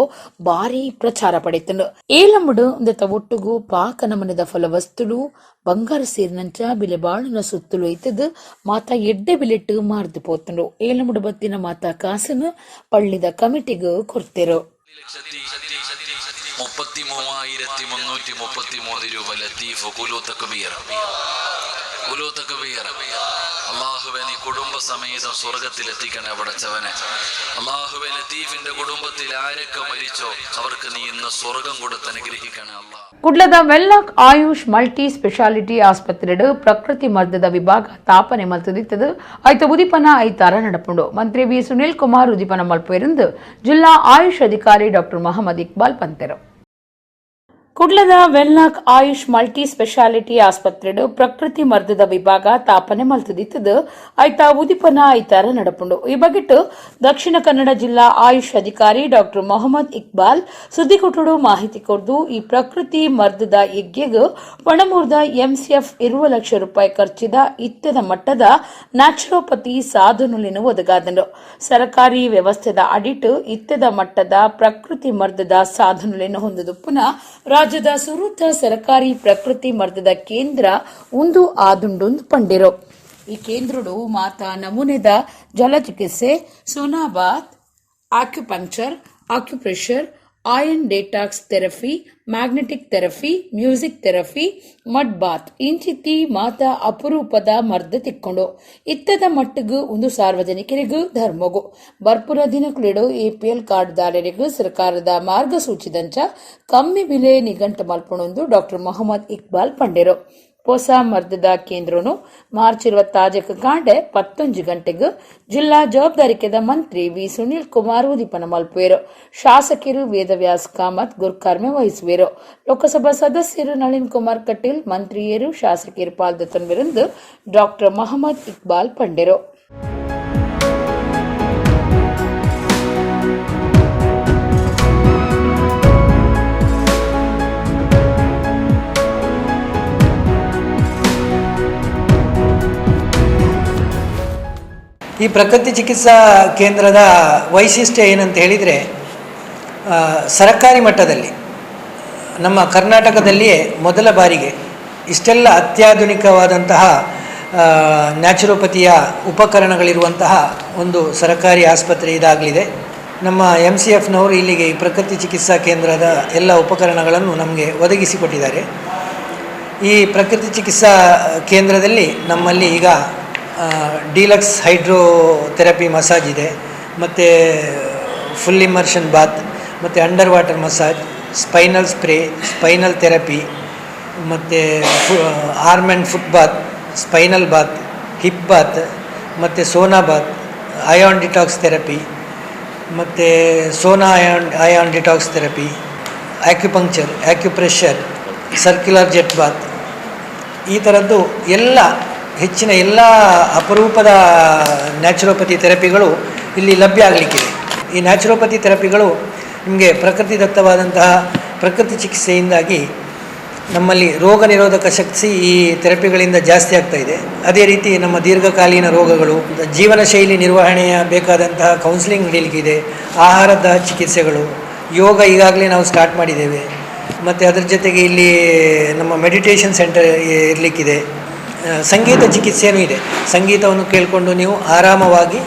ಬಾರಿ ಪ್ರಚಾರ పడేతుండు ఏలముడు ఇంత ఒట్టుగు పాకన మనದ ಫಲವಸ್ತುಲು బంగారు ಸೇರಿನಂಚ ಬಿಲೆ ಬಾಳಿನ ಸುತ್ತಲು ಐತದ ಮಾತ ಎಡ್ಡೆ ಬಿಲೆಟ್ಟು ಮಾರ್ದು ಪೋತುಂಡು ಏಲಮುಡು ಬತ್ತಿನ ಮಾತ ಕಾಸನ್ನು ಪಳ್ಳಿದ ಕಮಿಟಿಗೂ ಕೊಡ್ತೇರು. 33,333 രൂപ ലത്തീഫ് അള്ളാഹുവെ നീ കുടുംബ സമേതം സ്വർഗത്തിലെത്തിക്കണേ പടച്ചവനെ. അള്ളാഹുവെ ലത്തീഫിന്റെ കുടുംബത്തിൽ ആരൊക്കെ മരിച്ചോ അവർക്ക് നീ ഇന്ന് സ്വർഗം കൊടുത്ത് അനുഗ്രഹിക്കണേ അള്ളാഹ്. ಕುಡ್ಲದ ವೆಲ್ಲಾಕ್ ಆಯುಷ್ ಮಲ್ಟಿ ಸ್ಪೆಷಾಲಿಟಿ ಆಸ್ಪತ್ರೆಡು ಪ್ರಕೃತಿ ಮರ್ದದ ವಿಭಾಗ ತಾಪನೆ ಮಲ್ತದಿತ್ತದು ಐತ ಉದಿಪನ ಐತಾರ ನಡಪುಂಡು ಮಂತ್ರಿ ವಿ ಸುನಿಲ್ ಕುಮಾರ್ ಉದಿಪನ ಮಲ್ಪೆರಂದು ಜಿಲ್ಲಾ ಆಯುಷ್ ಅಧಿಕಾರಿ ಡಾಕ್ಟರ್ ಮೊಹಮ್ಮದ್ ಇಕ್ಬಾಲ್ ಪಂತೆರು. ಕುಡ್ಲದ ವೆಲ್ಲಾಕ್ ಆಯುಷ್ ಮಲ್ಟಿ ಸ್ಪೆಷಾಲಿಟಿ ಆಸ್ಪತ್ರೆಡು ಪ್ರಕೃತಿ ಮರ್ದದ ವಿಭಾಗ ತಾಪನೆ ಮಲ್ತದಿತ್ತದು ಐತ ಉದಿಪನ ಐತಾರ ನಡಪುಂಡು. ಈ ಬಗೆಟ್ಟು ದಕ್ಷಿಣ ಕನ್ನಡ ಜಿಲ್ಲಾ ಆಯುಷ್ ಅಧಿಕಾರಿ ಡಾಕ್ಟರ್ ಮೊಹಮ್ಮದ್ ಇಕ್ಬಾಲ್ ಸುದ್ದಿಕೊಟ್ಟುಡು ಮಾಹಿತಿ ಕೊಡ್ದು ಈ ಪ್ರಕೃತಿ ಮರ್ದದ ಯಜ್ಞೆಗೂ ಪಣಮೂರ್ದ ಎಂಸಿಎಫ್ 20 ಲಕ್ಷ ರೂಪಾಯಿ ಖರ್ಚಿದ ಇತ್ತದ ಮಟ್ಟದ ನ್ಯಾಚುರೋಪತಿ ಸಾಧನುಲಿನ ಒದಗಾದನು. ಸರ್ಕಾರಿ ವ್ಯವಸ್ಥೆದ ಅಡಿಟ್ ಇತ್ತದ ಮಟ್ಟದ ಪ್ರಕೃತಿ ಮರ್ದದ ಸಾಧನುಲಿನ ಹೊಂದದು ಪುನಃ ರಾಜ್ಯದ ಸುರೂತ ಸರ್ಕಾರಿ ಪ್ರಕೃತಿ ಮರ್ದದ ಕೇಂದ್ರ ಒಂದು ಆದುಂಡೊಂದು ಪಂಡಿರೋ. ಈ ಕೇಂದ್ರಡು ಮಾತಾ ನಮೂನೆದ ಜಲಚಿಕಿತ್ಸೆ, sauna bath, acupuncture, acupressure, ion detox therapy, magnetic therapy, music therapy, mud bath ಇಂಚಿತ್ತಿ ಮಾತ ಅಪರೂಪದ ಮರ್ದ ತಿಕ್ಕೊಂಡು ಇತ್ತದ ಮಟ್ಟಿಗೂ ಒಂದು ಸಾರ್ವಜನಿಕರಿಗೂ ಧರ್ಮಗೂ ಬರ್ಪುರ ದಿನಕ್ಲಿಡು ಎಪಿಎಲ್ ಕಾರ್ಡ್ದಾರರಿಗೂ ಸರ್ಕಾರದ ಮಾರ್ಗಸೂಚಿದಂಚ ಕಮ್ಮಿ ಬೆಲೆ ನಿಘಂಟು ಮಲ್ಪಣೊಂದು ಡಾಕ್ಟರ್ ಮೊಹಮ್ಮದ್ ಇಕ್ಬಾಲ್ ಪಂಡಿರು. ಹೊಸ ಮರ್ದದ ಕೇಂದ್ರನು ಮಾರ್ಚ್ 26 ಕಾಂಡೆ 11 ಗಂಟೆಗೆ ಜಿಲ್ಲಾ ಜವಾಬ್ದಾರಿಕೆದ ಮಂತ್ರಿ ವಿ ಸುನಿಲ್ ಕುಮಾರ್ ಉದಿಪನ ಮಲ್ಪುವೆರು. ಶಾಸಕರು ವೇದವ್ಯಾಸ್ ಕಾಮತ್ ಗುರ್ಕಾರ್ಮೆ ವಹಿಸುವೆರು. ಲೋಕಸಭಾ ಸದಸ್ಯರು ನಳಿನ್ ಕುಮಾರ್ ಕಟೀಲ್, ಮಂತ್ರಿಯರು, ಶಾಸಕರು ಪಾಲ್ಗೊಳ್ಳುತ್ತಿರುವುದು ಡಾಕ್ಟರ್ ಮೊಹಮ್ಮದ್ ಇಕ್ಬಾಲ್ ಪಂಡಿರು. ಈ ಪ್ರಕೃತಿ ಚಿಕಿತ್ಸಾ ಕೇಂದ್ರದ ವೈಶಿಷ್ಟ್ಯ ಏನಂತ ಹೇಳಿದರೆ, ಸರ್ಕಾರಿ ಮಟ್ಟದಲ್ಲಿ ನಮ್ಮ ಕರ್ನಾಟಕದಲ್ಲಿಯೇ ಮೊದಲ ಬಾರಿಗೆ ಇಷ್ಟೆಲ್ಲ ಅತ್ಯಾಧುನಿಕವಾದಂತಹ ನ್ಯಾಚುರೋಪತಿಯ ಉಪಕರಣಗಳಿರುವಂತಹ ಒಂದು ಸರ್ಕಾರಿ ಆಸ್ಪತ್ರೆ ಇದಾಗಲಿದೆ. ನಮ್ಮ MCFನವರು ಇಲ್ಲಿಗೆ ಈ ಪ್ರಕೃತಿ ಚಿಕಿತ್ಸಾ ಕೇಂದ್ರದ ಎಲ್ಲ ಉಪಕರಣಗಳನ್ನು ನಮಗೆ ಒದಗಿಸಿಕೊಟ್ಟಿದ್ದಾರೆ. ಈ ಪ್ರಕೃತಿ ಚಿಕಿತ್ಸಾ ಕೇಂದ್ರದಲ್ಲಿ ನಮ್ಮಲ್ಲಿ ಈಗ ಡಿಲಕ್ಸ್ ಹೈಡ್ರೋ ಥೆರಪಿ ಮಸಾಜ್ ಇದೆ, ಮತ್ತು ಫುಲ್ ಇಮರ್ಷನ್ ಬಾತ್, ಮತ್ತು underwater massage, spinal spray, spinal therapy, ಮತ್ತು arm and foot bath, spinal bath, hip bath, ಮತ್ತು sauna bath, ion detox therapy, ಮತ್ತು sauna ion detox therapy, acupuncture, acupressure, circular jet bath, ಈ ಥರದ್ದು ಎಲ್ಲ ಹೆಚ್ಚಿನ ಎಲ್ಲ ಅಪರೂಪದ ನ್ಯಾಚುರೋಪತಿ ಥೆರಪಿಗಳು ಇಲ್ಲಿ ಲಭ್ಯ ಆಗಲಿಕ್ಕಿದೆ. ಈ ನ್ಯಾಚುರೋಪತಿ ಥೆರಪಿಗಳು ನಿಮಗೆ ಪ್ರಕೃತಿದತ್ತವಾದಂತಹ ಪ್ರಕೃತಿ ಚಿಕಿತ್ಸೆಯಿಂದಾಗಿ ನಮ್ಮಲ್ಲಿ ರೋಗ ನಿರೋಧಕ ಶಕ್ತಿ ಈ ಥೆರಪಿಗಳಿಂದ ಜಾಸ್ತಿ ಆಗ್ತಾ ಇದೆ. ಅದೇ ರೀತಿ ನಮ್ಮ ದೀರ್ಘಕಾಲೀನ ರೋಗಗಳು, ಜೀವನ ಶೈಲಿ ನಿರ್ವಹಣೆಯ ಬೇಕಾದಂತಹ ಕೌನ್ಸಿಲಿಂಗ್ ನಡೀಲಿಕ್ಕಿದೆ, ಆಹಾರದ ಚಿಕಿತ್ಸೆಗಳು, ಯೋಗ ಈಗಾಗಲೇ ನಾವು ಸ್ಟಾರ್ಟ್ ಮಾಡಿದ್ದೇವೆ, ಮತ್ತು ಅದರ ಜೊತೆಗೆ ಇಲ್ಲಿ ನಮ್ಮ ಮೆಡಿಟೇಷನ್ ಸೆಂಟರ್ ಇರಲಿಕ್ಕಿದೆ. ಸಂಗೀತ ಚಿಕಿತ್ಸೆಯೂ ಇದೆ. ಸಂಗೀತವನ್ನು ಕೇಳಿಕೊಂಡು ನೀವು ಆರಾಮವಾಗಿ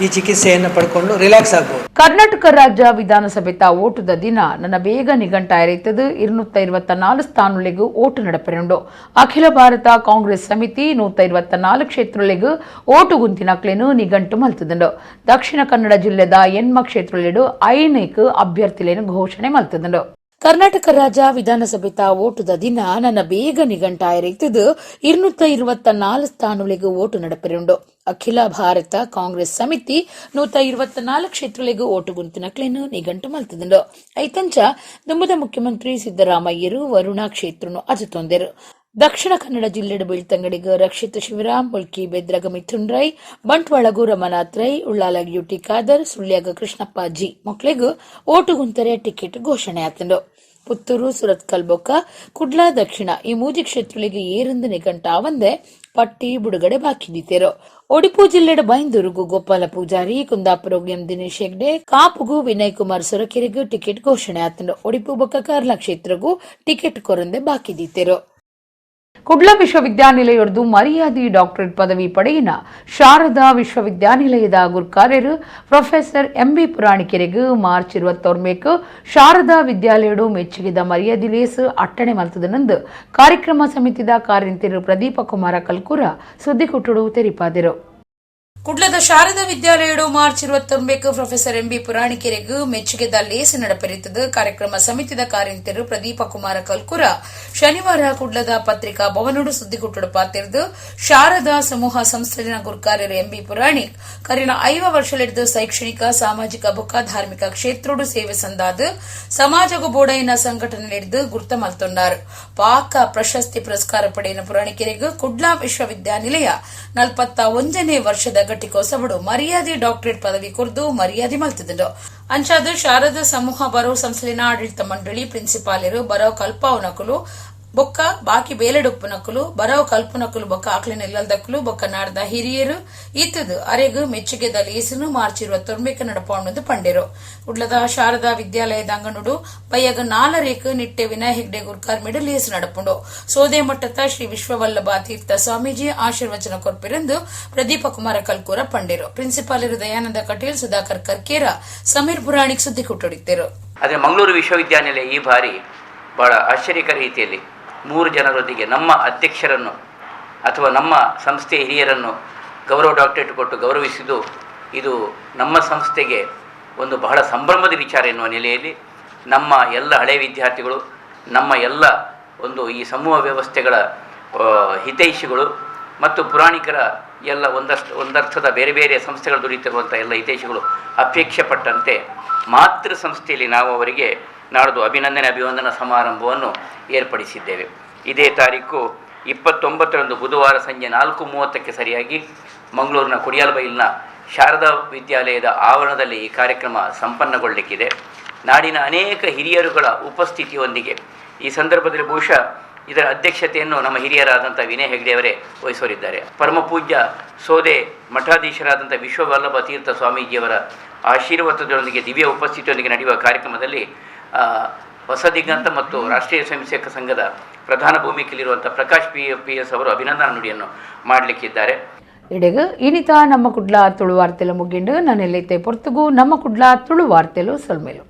ಈ ಚಿಕಿತ್ಸೆಯನ್ನು ಪಡ್ಕೊಂಡು ರಿಲ್ಯಾಕ್ಸ್ ಆಗ್ಬೋದು. ಕರ್ನಾಟಕ ರಾಜ್ಯ ವಿಧಾನಸಭೆ ಓಟದ ದಿನ ನನ್ನ ಬೇಗ ನಿಘಂಟಾಯಿರುತ್ತದೆ 224 ಸ್ಥಾನಗಳಿಗೂ ಓಟು ನಡಪೆರುಂಡು. ಅಖಿಲ ಭಾರತ ಕಾಂಗ್ರೆಸ್ ಸಮಿತಿ 124 ಕ್ಷೇತ್ರಗಳಿಗೂ ಓಟು ಗುಂತಿನಕ್ಲೇನು ನಿಘಂಟು ಮಲ್ತದುಂಡು. ದಕ್ಷಿಣ ಕನ್ನಡ ಜಿಲ್ಲೆದ ಎನ್ಮ ಕ್ಷೇತ್ರಗಳಿಡು 5 ಅಭ್ಯರ್ಥಿಲೇನು ಘೋಷಣೆ ಮಲ್ತದುಂಡು. ಕರ್ನಾಟಕ ರಾಜ್ಯ ವಿಧಾನಸಭೆ ಓಟದ ದಿನ ನನ್ನ ಬೇಗ ನಿಘಂಟಾಯಿರುತ್ತದೆ 224 ಸ್ಥಾನಗಳಿಗೂ ಓಟು ನಡಪೆರುಂಡು. ಅಖಿಲ ಭಾರತ ಕಾಂಗ್ರೆಸ್ ಸಮಿತಿ 124 ಕ್ಷೇತ್ರಗಳಿಗೂ ಓಟು ಗುಂತಿನಕ್ಲೇನು ನಿಘಂಟು ಮಲ್ತದುಂಡು. ಐತಂಚ ದುಂಬದ ಮುಖ್ಯಮಂತ್ರಿ ಸಿದ್ದರಾಮಯ್ಯರು ವರುಣಾ ಕ್ಷೇತ್ರನು ಅಜತೊಂದರು. ದಕ್ಷಿಣ ಕನ್ನಡ ಜಿಲ್ಲೆಡ ಬೆಳ್ತಂಗಡಿಗ ರಕ್ಷಿತ ಶಿವರಾಮ್, ಮುಲ್ಕಿ ಬೆದ್ರಗ ಮಿಥುನ್ ರೈ, ಬಂಟ್ವಾಳಗು ರಮನಾಥ್ ರೈ, ಉಳ್ಳಾಲ ಯುಟಿ ಖಾದರ್, ಸುಳ್ಯಾಗ ಕೃಷ್ಣಪ್ಪ ಜಿ ಮೊಕ್ಲೆಗೂ ಓಟು ಗುಂತರೆ ಟಿಕೆಟ್ ಘೋಷಣೆ ಆತಂಡು. ಪುತ್ತೂರು, ಸುರತ್ಕಲ್ ಬೊಕ್ಕ, ಕುಡ್ಲ ದಕ್ಷಿಣ ಈ 3 ಕ್ಷೇತ್ರಗಳಿಗೆ ಏರೊಂದು ನಿಘಂಟಾವಂದೆ ಪಟ್ಟಿ ಬಿಡುಗಡೆ ಬಾಕಿದಿತ್ತೇರು. ಒಡಿಪು ಜಿಲ್ಲೆಯ ಬೈಂದೂರುಗೂ ಗೋಪಾಲ ಪೂಜಾರಿ, ಕುಂದಾಪುರಗೂ ಎಂ ದಿನೇಶ್ ಹೆಗ್ಡೆ, ಕಾಪುಗೂ ವಿನಯ್ ಕುಮಾರ್ ಸೊರಕೆರೆಗೂ ಟಿಕೆಟ್ ಘೋಷಣೆ ಆತಂಡು. ಒಡಿಪು ಬೊಕ್ಕ ಕಾರ್ಲ ಕ್ಷೇತ್ರಗೂ ಟಿಕೆಟ್ ಕೊರಂದೆ ಬಾಕಿದಿತ್ತೇರು. ಕುಡ್ಲ ವಿಶ್ವವಿದ್ಯಾನಿಲಯದ್ದು ಮರ್ಯಾದಿ ಡಾಕ್ಟರೇಟ್ ಪದವಿ ಪಡೆಯಿನ ಶಾರದಾ ವಿಶ್ವವಿದ್ಯಾನಿಲಯದ ಗುರುಕಾರ್ಯರು ಪ್ರೊಫೆಸರ್ ಎಂಬಿ ಪುರಾಣಿಕೆರೆಗೆ ಮಾರ್ಚ್ 21 ಶಾರದಾ ವಿದ್ಯಾಲಯಡು ಮೆಚ್ಚುಗೆದ ಮರ್ಯಾದಿ ಲೇಸ್ ಅಟ್ಟಣೆ ಮಲ್ತದನಂದು ಕಾರ್ಯಕ್ರಮ ಸಮಿತಿದ ಕಾರ್ಯಂತಿರು ಪ್ರದೀಪ ಕುಮಾರ ಕಲ್ಕೂರ ಸುದ್ದಿಗುಟ್ಟುಡು ತೆರಿಪಾದರು. ಕುಡ್ಲದ ಶಾರದಾ ವಿದ್ಯಾಲಯಡು ಮಾರ್ಚ್ 21 ಪ್ರೊಫೆಸರ್ ಎಂಬಿ ಪುರಾಣಿಕೆರೆಗೆ ಮೆಚ್ಚುಗೆದ ಲೇಸ್ ನಡಪೆರಿತದ ಕಾರ್ಯಕ್ರಮ ಸಮಿತಿದ ಕಾರ್ಯಂತಿರು ಪ್ರದೀಪ ಕುಮಾರ ಕಲ್ಕುರ ಶನಿವಾರ ಕುಡ್ಲದ ಪತ್ರಿಕಾ ಭವನಡು ಸುದ್ದಿಗುಟ್ಟುಡು ಪಾತಿರ್ದು ಶಾರದಾ ಸಮೂಹ ಸಂಸ್ಥೆಯ ಗುರುಕಾರ್ಯರು ಎಂಬಿ ಪುರಾಣಿಕ್ ಕರಿನ 5 ವರ್ಷಲಿಡ್ದು ಶೈಕ್ಷಣಿಕ ಸಾಮಾಜಿಕ ಬೊಕ್ಕ ಧಾರ್ಮಿಕ ಕ್ಷೇತ್ರಡು ಸೇವೆ ಸಂದಾದ ಸಮಾಜಗು ಬೋಡೈನ ಸಂಘಟನೆ ಹಿಡಿದು ಗುರ್ತ ಮಲ್ತೊಂಡಾರು. ಪಾಕ ಪ್ರಶಸ್ತಿ ಪುರಸ್ಕಾರ ಪಡೆಯಿನ ಪುರಾಣಿಕೆರೆಗೆ ಕುಡ್ಲಾ ವಿಶ್ವವಿದ್ಯಾನಿಲಯ 41ನೇ ವರ್ಷದ ಘಟಿಕೋತ್ಸವಡು ಮರ್ಯಾದಿ ಡಾಕ್ಟರೇಟ್ ಪದವಿ ಕುರಿದು ಮರ್ಯಾದೆ ಮಲ್ತಿದ್ದು. ಅಂಚಾದ ಶಾರದಾ ಸಮೂಹ ಬರೋ ಸಂಸ್ಥೆನ ಆಡಳಿತ ಮಂಡಳಿ ಪ್ರಿನ್ಸಿಪಾಲರು ಬರೋ ಕಲ್ಪಾವನಕುಲು ಬೊಕ್ಕ ಬಾಕಿ ಬೇಲೆಡುಪ್ಪುನಕುಲು ಬರೋ ಕಲ್ಪನಕುಲು ಬೊಕ್ಕ ಆಕ್ಲಿನ ಇಲ್ಲದಕ್ಕಲು ಬೊಕ್ಕ ನಾಡ್ದ ಹಿರಿಯರು ಇತ್ತದು ಅರೆಗು ಮೆಚ್ಚುಗೆದ ಲೇಸನು ಮಾರ್ಚ್ 21 ನಡಪೊಂಡು ಪಂಡೇರು. ಉಡ್ಲದ ಶಾರದಾ ವಿದ್ಯಾಲಯದ ಅಂಗನುಡು ಬಯ್ಯಗ 4 ರೇಖು ನಿಟ್ಟೆ ವಿನಯ್ ಹೆಗ್ಡೆ ಗುರ್ಕಾರ್ಮಿಡು ಲೇಸು ನಡಪುಂಡು. ಸೋದೆ ಮಟ್ಟದ ಶ್ರೀ ವಿಶ್ವವಲ್ಲಭ ತೀರ್ಥ ಸ್ವಾಮೀಜಿ ಆಶೀರ್ವಚನ ಕೊರ್ಪಿರಂದು ಪ್ರದೀಪ ಕುಮಾರ ಕಲ್ಕೂರ ಪಂಡೇರು. ಪ್ರಿನ್ಸಿಪಾಲರು ದಯಾನಂದ ಕಟೀಲ್, ಸುಧಾಕರ್ ಕರ್ಕೇರ, ಸಮೀರ್ ಪುರಾಣಿಕ್ ಸುದ್ದಿ ಕೊಟ್ಟೊಡಿತ್ತೇರು. ಅದೇ ಮಂಗಳೂರು ವಿಶ್ವವಿದ್ಯಾನಿಲಯ ಈ ಬಾರಿ ಬಹಳ ಆಶ್ಚರ್ಯಕರ ರೀತಿಯಲ್ಲಿ 3 ಜನರೊಂದಿಗೆ ನಮ್ಮ ಅಧ್ಯಕ್ಷರನ್ನು ಅಥವಾ ನಮ್ಮ ಸಂಸ್ಥೆಯ ಹಿರಿಯರನ್ನು ಗೌರವ ಡಾಕ್ಟರೇಟ್ ಕೊಟ್ಟು ಗೌರವಿಸಿದ್ದು ಇದು ನಮ್ಮ ಸಂಸ್ಥೆಗೆ ಒಂದು ಬಹಳ ಸಂಭ್ರಮದ ವಿಚಾರ ಎನ್ನುವ ನೆಲೆಯಲ್ಲಿ ನಮ್ಮ ಎಲ್ಲ ಹಳೆಯ ವಿದ್ಯಾರ್ಥಿಗಳು, ನಮ್ಮ ಎಲ್ಲ ಒಂದು ಈ ಸಮೂಹ ವ್ಯವಸ್ಥೆಗಳ ಹಿತೈಷಿಗಳು ಮತ್ತು ಪುರಾಣಿಕರ ಎಲ್ಲ ಒಂದರ್ಥದ ಬೇರೆ ಬೇರೆ ಸಂಸ್ಥೆಗಳು ದುಡಿತಿರುವಂಥ ಎಲ್ಲ ಹಿತೈಷಿಗಳು ಅಪೇಕ್ಷೆ ಪಟ್ಟಂತೆ ಮಾತೃ ಸಂಸ್ಥೆಯಲ್ಲಿ ನಾವು ಅವರಿಗೆ ನಾಡ್ದು ಅಭಿವಂದನಾ ಸಮಾರಂಭವನ್ನು ಏರ್ಪಡಿಸಿದ್ದೇವೆ. ಇದೇ ತಾರೀಕು 29ರಂದು ಬುಧವಾರ ಸಂಜೆ 4:30ಕ್ಕೆ ಸರಿಯಾಗಿ ಮಂಗಳೂರಿನ ಕುಡಿಯಾಲಬೈಲಿನ ಶಾರದಾ ವಿದ್ಯಾಲಯದ ಆವರಣದಲ್ಲಿ ಈ ಕಾರ್ಯಕ್ರಮ ಸಂಪನ್ನಗೊಳ್ಳಲಿಕ್ಕಿದೆ. ನಾಡಿನ ಅನೇಕ ಹಿರಿಯರುಗಳ ಉಪಸ್ಥಿತಿಯೊಂದಿಗೆ ಈ ಸಂದರ್ಭದಲ್ಲಿ ಬಹುಶಃ ಇದರ ಅಧ್ಯಕ್ಷತೆಯನ್ನು ನಮ್ಮ ಹಿರಿಯರಾದಂಥ ವಿನಯ್ ಹೆಗ್ಡೆಯವರೇ ವಹಿಸೋರಿದ್ದಾರೆ. ಪರಮಪೂಜ್ಯ ಸೋದೆ ಮಠಾಧೀಶರಾದಂಥ ವಿಶ್ವವಲ್ಲಭ ತೀರ್ಥ ಸ್ವಾಮೀಜಿಯವರ ಆಶೀರ್ವಾದದೊಂದಿಗೆ ದಿವ್ಯ ಉಪಸ್ಥಿತಿಯೊಂದಿಗೆ ನಡೆಯುವ ಕಾರ್ಯಕ್ರಮದಲ್ಲಿ ಹೊಸ ದಿಗಂತ ಮತ್ತು ರಾಷ್ಟ್ರೀಯ ಸ್ವಯಂ ಸೇವಕ ಸಂಘದ ಪ್ರಧಾನ ಭೂಮಿಕೆಯಲ್ಲಿರುವಂಥ ಪ್ರಕಾಶ್ PS ಅವರು ಅಭಿನಂದನಾ ನುಡಿಯನ್ನು ಮಾಡಲಿಕ್ಕಿದ್ದಾರೆ. ಇಡೆಗು ಇನಿತ ನಮ್ಮ ಕುಡ್ಲ ತುಳು ವಾರ್ತೆಲು ಮುಗಿಂಡು ನಾನೆಲ್ಲೈತೆ ಪೊರ್ತುಗು ನಮ್ಮ ಕುಡ್ಲ ತುಳು ವಾರ್ತೆಲು ಸೊಲ್ಮೇಲು.